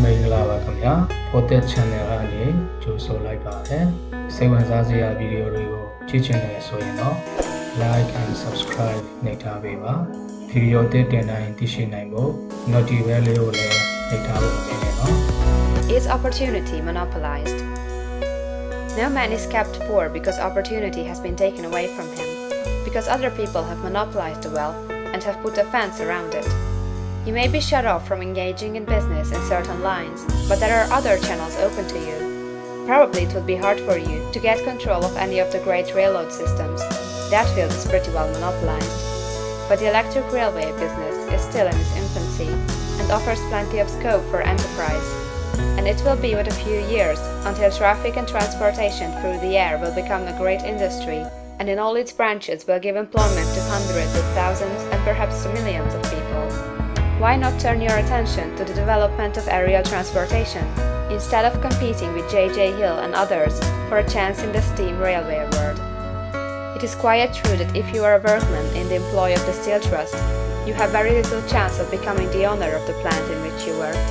မင်္ဂလာပါခင်ဗျာ Fortet Channel ကနေကြိုဆိုလိုက်ပါတယ်စိတ်ဝင်စားစရာဗီဒီယိုတွေကိုကြည့်ချင်တယ်ဆိုရင်တော့ like and subscribe နှိပ်ထားပေးပါဗီဒီယိုတင်တိုင်းသိရှိနိုင်ဖို့ notification bell လေးကိုလည်းနှိပ်ထားဖို့ဖြစ်နေနော် Is opportunity monopolized? No man is kept poor because opportunity has been taken away from him, because other people have monopolized the wealth and have put a fence around it. You may be shut off from engaging in business in certain lines, but there are other channels open to you. Probably it would be hard for you to get control of any of the great railroad systems. That field is pretty well monopolized. But the electric railway business is still in its infancy and offers plenty of scope for enterprise. And it will be but a few years until traffic and transportation through the air will become a great industry, and in all its branches will give employment to hundreds of thousands and perhaps to millions of people. Why not turn your attention to the development of aerial transportation, instead of competing with J.J. Hill and others for a chance in the steam railway world? It is quite true that if you are a workman in the employ of the Steel Trust, you have very little chance of becoming the owner of the plant in which you work.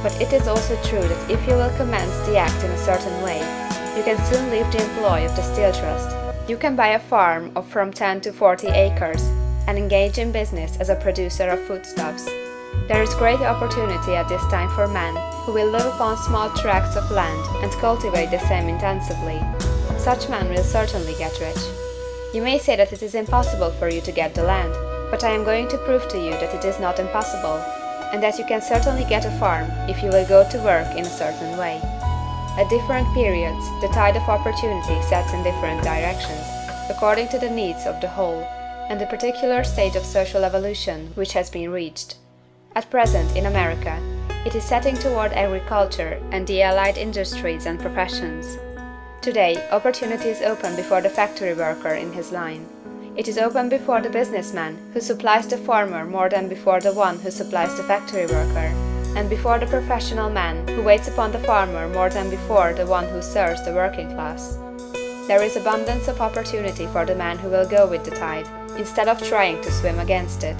But it is also true that if you will commence the act in a certain way, you can soon leave the employ of the Steel Trust. You can buy a farm of from 10 to 40 acres and engage in business as a producer of foodstuffs. There is great opportunity at this time for men who will live upon small tracts of land and cultivate the same intensively. Such men will certainly get rich. You may say that it is impossible for you to get the land, but I am going to prove to you that it is not impossible, and that you can certainly get a farm if you will go to work in a certain way. At different periods, the tide of opportunity sets in different directions, according to the needs of the whole, and the particular stage of social evolution which has been reached. At present, in America, it is setting toward agriculture and the allied industries and professions. Today, opportunity is open before the factory worker in his line. It is open before the businessman who supplies the farmer more than before the one who supplies the factory worker, and before the professional man who waits upon the farmer more than before the one who serves the working class. There is abundance of opportunity for the man who will go with the tide, instead of trying to swim against it.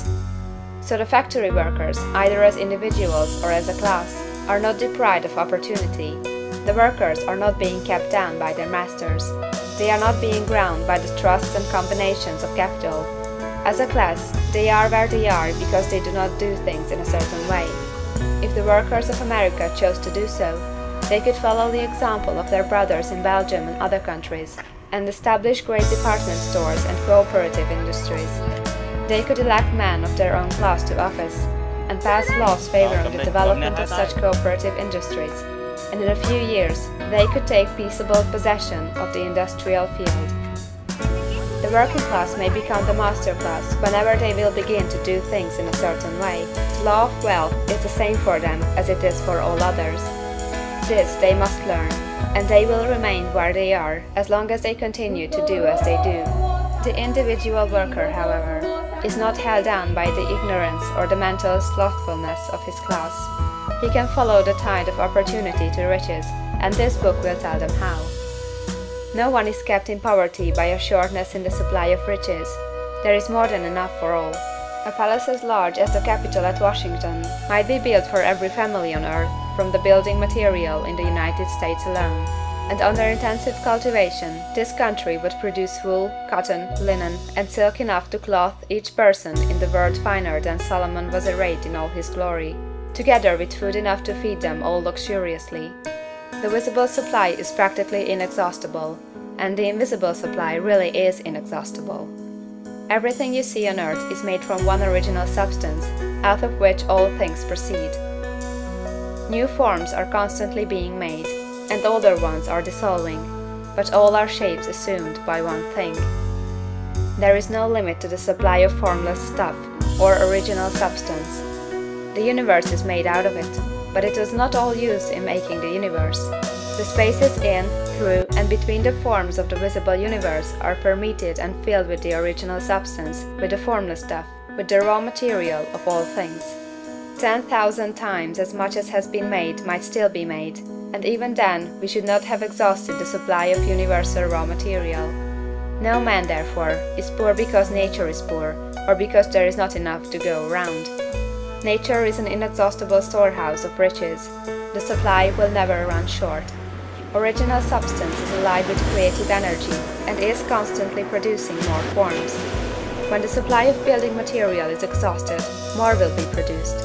So the factory workers, either as individuals or as a class, are not deprived of opportunity. The workers are not being kept down by their masters. They are not being ground by the trusts and combinations of capital. As a class, they are where they are because they do not do things in a certain way. If the workers of America chose to do so, they could follow the example of their brothers in Belgium and other countries, and establish great department stores and cooperative industries. They could elect men of their own class to office, and pass laws favoring the development of such cooperative industries, and in a few years they could take peaceable possession of the industrial field. The working class may become the master class whenever they will begin to do things in a certain way. The law of wealth is the same for them as it is for all others. This they must learn, and they will remain where they are as long as they continue to do as they do. The individual worker, however, is not held down by the ignorance or the mental slothfulness of his class. He can follow the tide of opportunity to riches, and this book will tell them how. No one is kept in poverty by a shortness in the supply of riches. There is more than enough for all. A palace as large as the Capitol at Washington might be built for every family on earth from the building material in the United States alone. And under intensive cultivation, this country would produce wool, cotton, linen, and silk enough to clothe each person in the world finer than Solomon was arrayed in all his glory, together with food enough to feed them all luxuriously. The visible supply is practically inexhaustible, and the invisible supply really is inexhaustible. Everything you see on earth is made from one original substance, out of which all things proceed. New forms are constantly being made, and older ones are dissolving, but all are shapes assumed by one thing. There is no limit to the supply of formless stuff, or original substance. The universe is made out of it, but it was not all used in making the universe. The spaces in, through, and between the forms of the visible universe are permeated and filled with the original substance, with the formless stuff, with the raw material of all things. 10,000 times as much as has been made might still be made, and even then we should not have exhausted the supply of universal raw material. No man, therefore, is poor because nature is poor, or because there is not enough to go around. Nature is an inexhaustible storehouse of riches. The supply will never run short. Original substance is alive with creative energy and is constantly producing more forms. When the supply of building material is exhausted, more will be produced.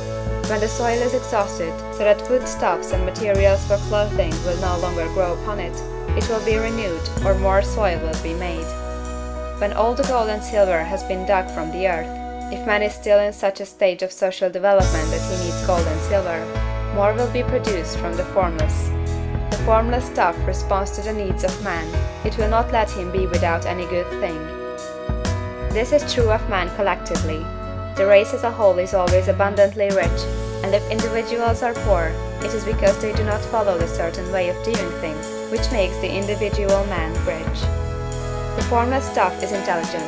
When the soil is exhausted, so that foodstuffs and materials for clothing will no longer grow upon it, it will be renewed, or more soil will be made. When all the gold and silver has been dug from the earth, if man is still in such a stage of social development that he needs gold and silver, more will be produced from the formless. The formless stuff responds to the needs of man. It will not let him be without any good thing. This is true of man collectively. The race as a whole is always abundantly rich, and if individuals are poor, it is because they do not follow the certain way of doing things, which makes the individual man rich. The formless stuff is intelligent.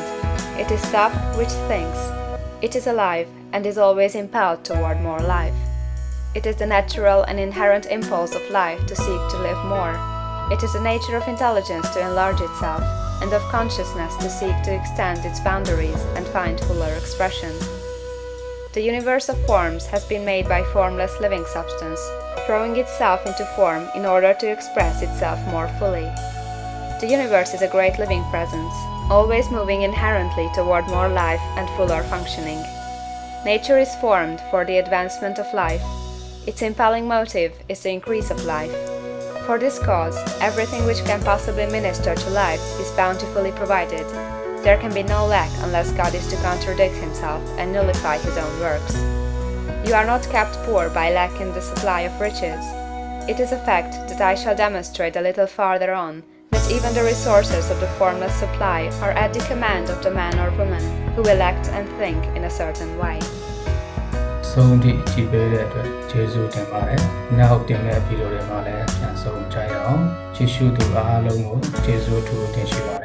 It is stuff which thinks. It is alive, and is always impelled toward more life. It is the natural and inherent impulse of life to seek to live more. It is the nature of intelligence to enlarge itself, and of consciousness to seek to extend its boundaries and find fuller expression. The universe of forms has been made by formless living substance, throwing itself into form in order to express itself more fully. The universe is a great living presence, always moving inherently toward more life and fuller functioning. Nature is formed for the advancement of life. Its impelling motive is the increase of life. For this cause, everything which can possibly minister to life is bountifully provided. There can be no lack unless God is to contradict himself and nullify his own works. You are not kept poor by lack in the supply of riches. It is a fact that I shall demonstrate a little farther on, that even the resources of the formless supply are at the command of the man or woman who will act and think in a certain way. ဆုံးသည့်ကြည်ပေးတဲ့အတွက်ကျေးဇူးတင်ပါတယ်။နောက်တင်တဲ့ဗီဒီယိုတွေမှာလည်းပြန်ဆုံကြရအောင်။ကြည့်ရှုသူအားလုံးကိုကျေးဇူးထူးတင်ရှိပါ